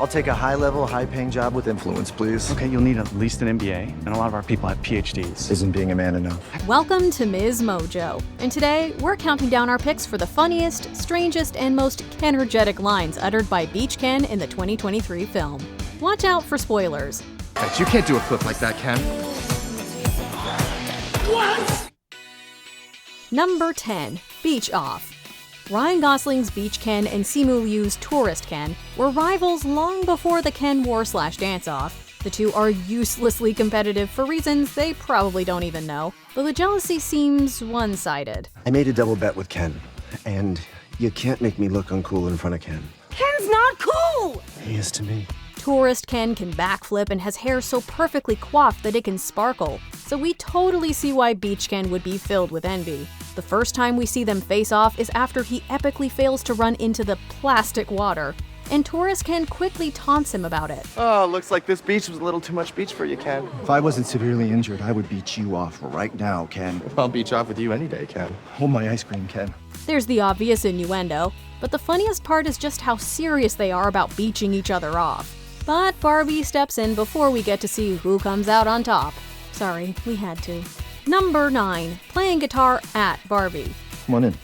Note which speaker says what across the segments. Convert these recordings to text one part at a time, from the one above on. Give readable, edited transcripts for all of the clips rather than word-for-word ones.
Speaker 1: I'll take a high-level, high-paying job with influence, please.
Speaker 2: Okay, you'll need at least an MBA, and a lot of our people have PhDs.
Speaker 1: Isn't being a man enough?
Speaker 3: Welcome to Ms. Mojo, and today we're counting down our picks for the funniest, strangest, and most Ken-ergetic lines uttered by Beach Ken in the 2023 film. Watch out for spoilers.
Speaker 4: You can't do a flip like that, Ken.
Speaker 3: Number 10. Beach Off. Ryan Gosling's Beach Ken and Simu Liu's Tourist Ken were rivals long before the Ken War/Dance-Off. The two are uselessly competitive for reasons they probably don't even know, though the jealousy seems one-sided.
Speaker 1: I made a double bet with Ken, and you can't make me look uncool in front of Ken.
Speaker 5: Ken's not cool!
Speaker 1: He is to me.
Speaker 3: Tourist Ken can backflip and has hair so perfectly coiffed that it can sparkle, so we totally see why Beach Ken would be filled with envy. The first time we see them face off is after he epically fails to run into the plastic water, and Tourist Ken quickly taunts him about it.
Speaker 4: Oh, looks like this beach was a little too much beach for you, Ken.
Speaker 1: If I wasn't severely injured, I would beat you off right now, Ken.
Speaker 4: I'll beach off with you any day, Ken.
Speaker 1: Hold my ice cream, Ken.
Speaker 3: There's the obvious innuendo, but the funniest part is just how serious they are about beaching each other off. But Barbie steps in before we get to see who comes out on top. Sorry, we had to. Number 9. Playing guitar at Barbie.
Speaker 1: Come on in.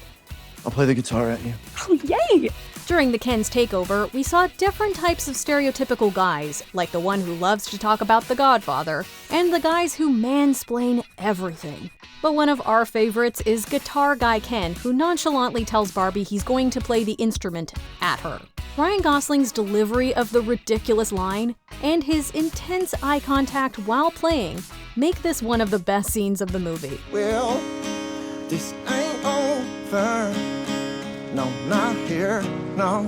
Speaker 1: I'll play the guitar at you.
Speaker 5: Oh, yay!
Speaker 3: During the Ken's takeover, we saw different types of stereotypical guys, like the one who loves to talk about The Godfather, and the guys who mansplain everything. But one of our favorites is Guitar Guy Ken, who nonchalantly tells Barbie he's going to play the instrument at her. Ryan Gosling's delivery of the ridiculous line and his intense eye contact while playing make this one of the best scenes of the movie.
Speaker 6: Well, this ain't over. No, not here, no.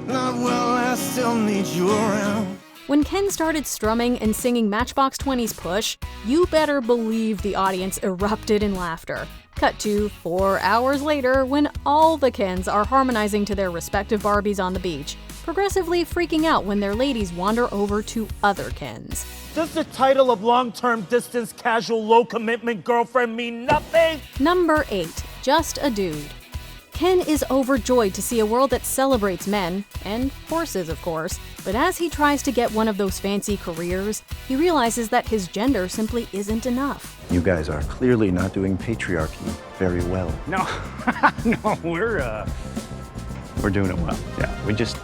Speaker 6: Not well, I still need you around.
Speaker 3: When Ken started strumming and singing Matchbox 20's Push, you better believe the audience erupted in laughter. Cut to 4 hours later when all the Kens are harmonizing to their respective Barbies on the beach, progressively freaking out when their ladies wander over to other Kens.
Speaker 7: Does the title of long-term distance casual low commitment girlfriend mean nothing?
Speaker 3: Number 8. Just a Dude. Ken is overjoyed to see a world that celebrates men, and horses of course, but as he tries to get one of those fancy careers, he realizes that his gender simply isn't enough.
Speaker 1: You guys are clearly not doing patriarchy very well.
Speaker 2: No, no, we're doing it well. Yeah, we just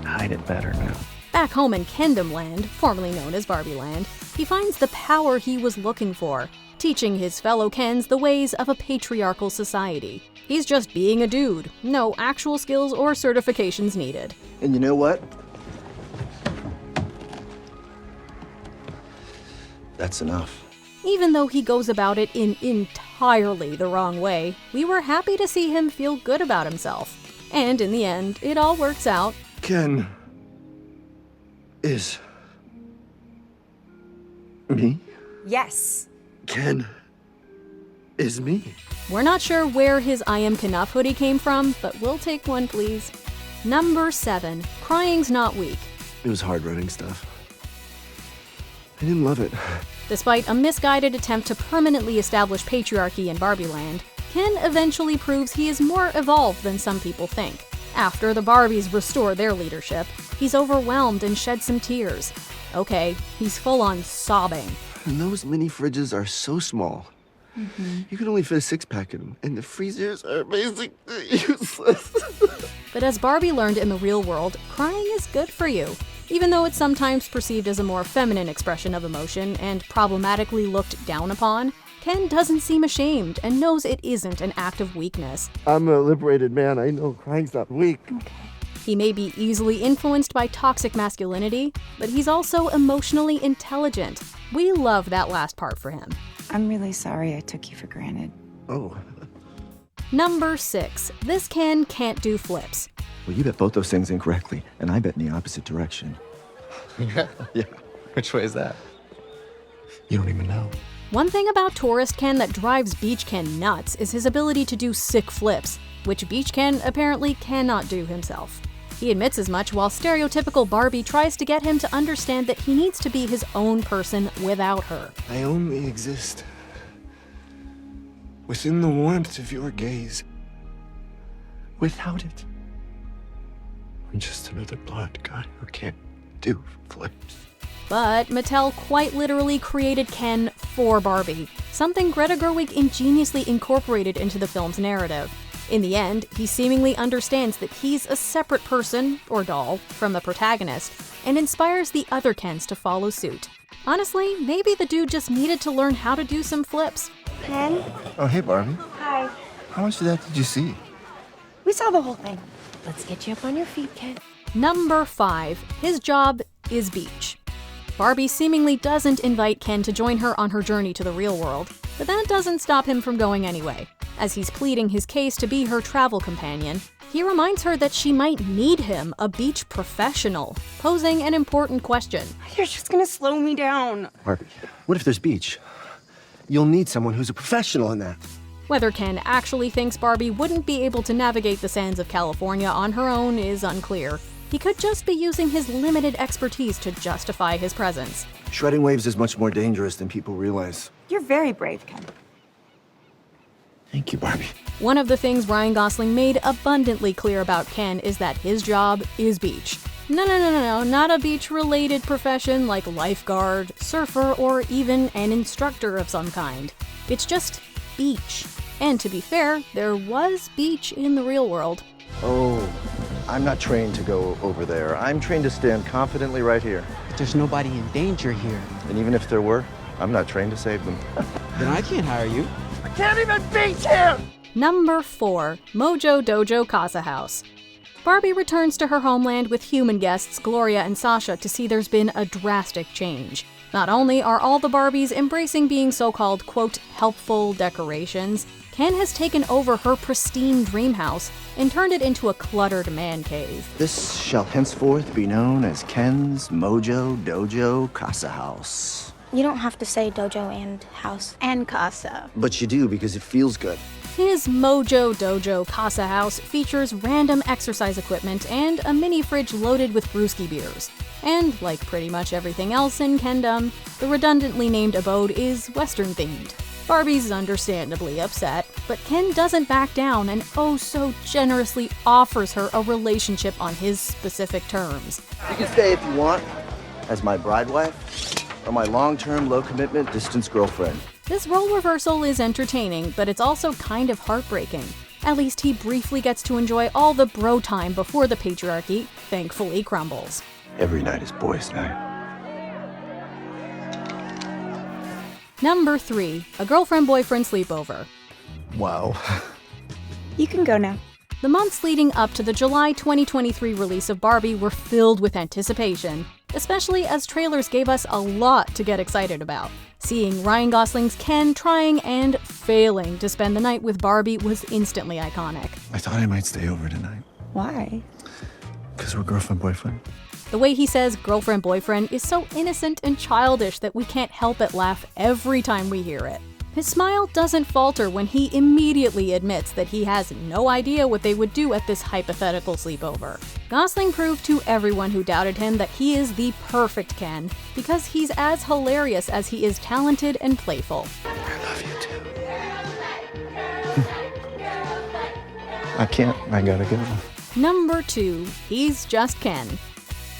Speaker 2: hide it better now.
Speaker 3: Back home in Kendom Land, formerly known as Barbie Land, he finds the power he was looking for, teaching his fellow Kens the ways of a patriarchal society. He's just being a dude, no actual skills or certifications needed.
Speaker 1: And you know what? That's enough.
Speaker 3: Even though he goes about it in entirely the wrong way, we were happy to see him feel good about himself. And in the end, it all works out.
Speaker 1: Ken is me?
Speaker 5: Yes.
Speaker 1: Ken is me.
Speaker 3: We're not sure where his I Am Knuff hoodie came from, but we'll take one please. Number 7. Crying's Not Weak.
Speaker 1: It was hard running stuff. I didn't love it.
Speaker 3: Despite a misguided attempt to permanently establish patriarchy in Barbie Land, Ken eventually proves he is more evolved than some people think. After the Barbies restore their leadership, he's overwhelmed and sheds some tears. Okay, he's full-on sobbing.
Speaker 1: And those mini fridges are so small. You can only fit a 6-pack in them, and the freezers are basically useless.
Speaker 3: But as Barbie learned in the real world, crying is good for you. Even though it's sometimes perceived as a more feminine expression of emotion and problematically looked down upon, Ken doesn't seem ashamed and knows it isn't an act of weakness.
Speaker 1: I'm a liberated man. I know crying's not weak.
Speaker 3: He may be easily influenced by toxic masculinity, but he's also emotionally intelligent. We love that last part for him.
Speaker 5: I'm really sorry I took you for granted.
Speaker 1: Oh.
Speaker 3: Number 6. This Ken can't do flips.
Speaker 1: Well, you bet both those things incorrectly, and I bet in the opposite direction.
Speaker 4: Yeah. Which way is that?
Speaker 1: You don't even know.
Speaker 3: One thing about Tourist Ken that drives Beach Ken nuts is his ability to do sick flips, which Beach Ken apparently cannot do himself. He admits as much while stereotypical Barbie tries to get him to understand that he needs to be his own person without her.
Speaker 6: I only exist within the warmth of your gaze. Without it,
Speaker 1: I'm just another blonde guy who can't do flips.
Speaker 3: But Mattel quite literally created Ken for Barbie, something Greta Gerwig ingeniously incorporated into the film's narrative. In the end, he seemingly understands that he's a separate person, or doll, from the protagonist, and inspires the other Kens to follow suit. Honestly, maybe the dude just needed to learn how to do some flips.
Speaker 5: Ken?
Speaker 1: Oh, hey, Barbie.
Speaker 5: Hi.
Speaker 1: How much of that did you see?
Speaker 5: We saw the whole thing.
Speaker 8: Let's get you up on your feet, Ken.
Speaker 3: Number 5. His job is beach. Barbie seemingly doesn't invite Ken to join her on her journey to the real world, but that doesn't stop him from going anyway. As he's pleading his case to be her travel companion, he reminds her that she might need him, a beach professional, posing an important question.
Speaker 5: You're just gonna slow me down.
Speaker 1: Barbie, what if there's beach? You'll need someone who's a professional in that.
Speaker 3: Whether Ken actually thinks Barbie wouldn't be able to navigate the sands of California on her own is unclear. He could just be using his limited expertise to justify his presence.
Speaker 1: Shredding waves is much more dangerous than people realize.
Speaker 5: You're very brave, Ken.
Speaker 1: Thank you, Barbie.
Speaker 3: One of the things Ryan Gosling made abundantly clear about Ken is that his job is beach. No, not a beach-related profession like lifeguard, surfer, or even an instructor of some kind. It's just beach. And to be fair, there was beach in the real world.
Speaker 4: Oh, I'm not trained to go over there. I'm trained to stand confidently right here.
Speaker 9: There's nobody in danger here.
Speaker 4: And even if there were, I'm not trained to save them.
Speaker 9: Then I can't hire you.
Speaker 3: Number 4. Mojo Dojo Casa House. Barbie returns to her homeland with human guests Gloria and Sasha to see there's been a drastic change. Not only are all the Barbies embracing being so-called, quote, helpful decorations, Ken has taken over her pristine dream house and turned it into a cluttered man cave.
Speaker 1: This shall henceforth be known as Ken's Mojo Dojo Casa House.
Speaker 8: You don't have to say dojo and house. And casa.
Speaker 1: But you do because it feels good.
Speaker 3: His Mojo Dojo Casa House features random exercise equipment and a mini fridge loaded with brewski beers. And, like pretty much everything else in Kendom, the redundantly named abode is Western-themed. Barbie's understandably upset, but Ken doesn't back down and oh so generously offers her a relationship on his specific terms.
Speaker 1: You can stay if you want, as my bride wife, or my long-term, low-commitment, distance girlfriend.
Speaker 3: This role reversal is entertaining, but it's also kind of heartbreaking. At least he briefly gets to enjoy all the bro time before the patriarchy thankfully crumbles.
Speaker 1: Every night is boys' night.
Speaker 3: Number 3. A girlfriend-boyfriend sleepover.
Speaker 1: Wow.
Speaker 5: You can go now.
Speaker 3: The months leading up to the July 2023 release of Barbie were filled with anticipation, especially as trailers gave us a lot to get excited about. Seeing Ryan Gosling's Ken trying and failing to spend the night with Barbie was instantly iconic.
Speaker 1: I thought I might stay over tonight.
Speaker 5: Why?
Speaker 1: Because we're girlfriend-boyfriend.
Speaker 3: The way he says girlfriend-boyfriend is so innocent and childish that we can't help but laugh every time we hear it. His smile doesn't falter when he immediately admits that he has no idea what they would do at this hypothetical sleepover. Gosling proved to everyone who doubted him that he is the perfect Ken, because he's as hilarious as he is talented and playful.
Speaker 1: I love you too. I can't. I gotta go.
Speaker 3: Number 2. He's just Ken.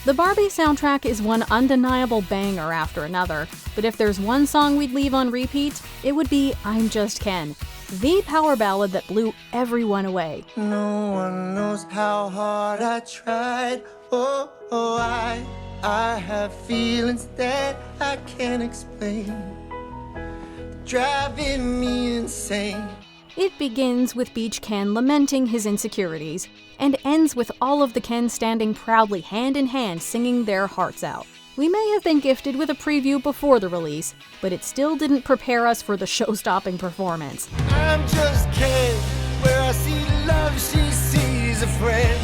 Speaker 3: The Barbie soundtrack is one undeniable banger after another, but if there's one song we'd leave on repeat, it would be I'm Just Ken, the power ballad that blew everyone away.
Speaker 6: No one knows how hard I tried. I have feelings that I can't explain, driving me insane.
Speaker 3: It begins with Beach Ken lamenting his insecurities, and ends with all of the Kens standing proudly hand in hand singing their hearts out. We may have been gifted with a preview before the release, but it still didn't prepare us for the show-stopping performance.
Speaker 6: I'm just Ken, where I see love, she sees a friend.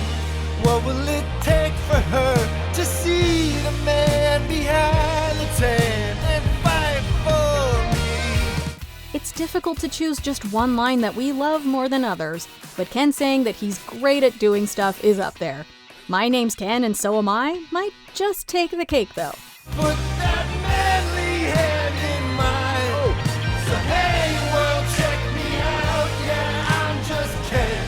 Speaker 6: What will it take for her to see the man behind the tan and fight for me?
Speaker 3: It's difficult to choose just one line that we love more than others, but Ken saying that he's great at doing stuff is up there. My name's Ken and so am I might just take the cake though.
Speaker 6: Put that manly hand in mine. So hey world, check me out, yeah, I'm just Ken.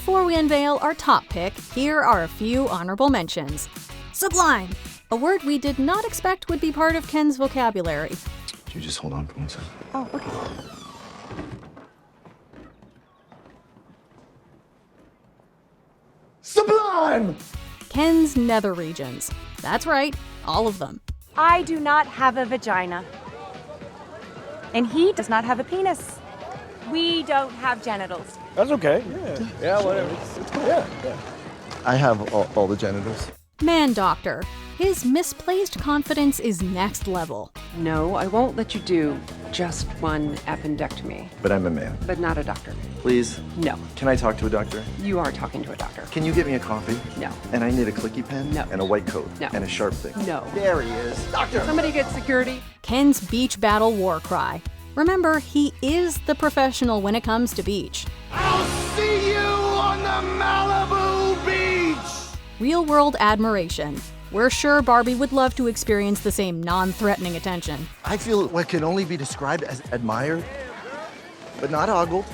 Speaker 3: Before we unveil our top pick, here are a few honorable mentions. Sublime, a word we did not expect would be part of Ken's vocabulary.
Speaker 4: Could you just hold on for 1 second?
Speaker 5: Oh, okay.
Speaker 4: Sublime!
Speaker 3: Ken's nether regions. That's right, all of them.
Speaker 5: I do not have a vagina. And he does not have a penis. We don't have genitals.
Speaker 2: That's okay. Yeah, whatever. It's cool. Yeah.
Speaker 4: I have all the genitals.
Speaker 3: Man Doctor. His misplaced confidence is next level.
Speaker 10: No, I won't let you do just one appendectomy,
Speaker 4: But I'm a man.
Speaker 10: but not a doctor.
Speaker 4: Please,
Speaker 10: No,
Speaker 4: can I talk to a doctor?
Speaker 10: you are talking to a doctor.
Speaker 4: Can you get me a coffee?
Speaker 10: No,
Speaker 4: And I need a clicky pen
Speaker 10: No.
Speaker 4: and a white coat
Speaker 10: No.
Speaker 4: and a sharp thing.
Speaker 10: no.
Speaker 4: There he is. Doctor!
Speaker 10: Somebody get security.
Speaker 3: Ken's beach battle war cry. Remember, he is the professional when it comes to beach.
Speaker 6: I'll see you on the Malibu beach!
Speaker 3: Real world admiration. We're sure Barbie would love to experience the same non-threatening attention.
Speaker 4: I feel what can only be described as admired, but not ogled.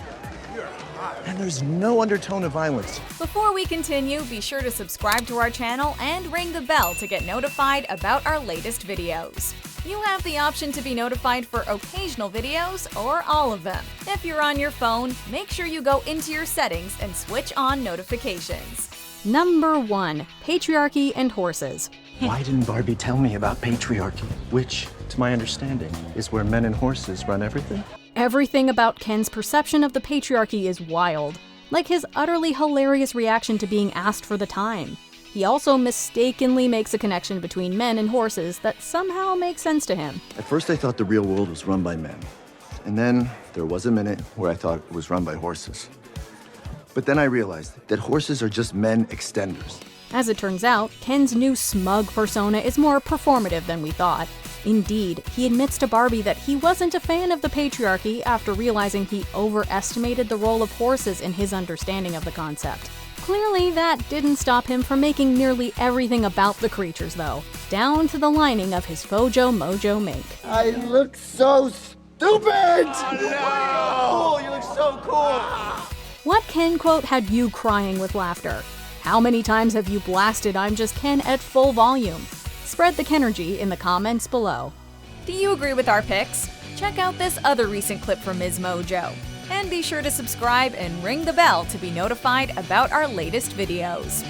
Speaker 4: And there's no undertone of violence.
Speaker 11: Before we continue, be sure to subscribe to our channel and ring the bell to get notified about our latest videos. You have the option to be notified for occasional videos or all of them. If you're on your phone, make sure you go into your settings and switch on notifications.
Speaker 3: Number 1. Patriarchy and horses.
Speaker 4: Why didn't Barbie tell me about patriarchy? Which, to my understanding, is where men and horses run everything?
Speaker 3: Everything about Ken's perception of the patriarchy is wild, like his utterly hilarious reaction to being asked for the time. He also mistakenly makes a connection between men and horses that somehow makes sense to him.
Speaker 4: At first I thought the real world was run by men. And then there was a minute where I thought it was run by horses. But then I realized that horses are just men extenders.
Speaker 3: As it turns out, Ken's new smug persona is more performative than we thought. Indeed, he admits to Barbie that he wasn't a fan of the patriarchy after realizing he overestimated the role of horses in his understanding of the concept. Clearly, that didn't stop him from making nearly everything about the creatures, though, down to the lining of his Fojo Mojo mink.
Speaker 1: I look so stupid! Oh, no! You look so cool!
Speaker 3: What Ken quote had you crying with laughter? How many times have you blasted I'm Just Ken at full volume? Spread the Kenergy in the comments below.
Speaker 11: Do you agree with our picks? Check out this other recent clip from Ms. Mojo. And be sure to subscribe and ring the bell to be notified about our latest videos.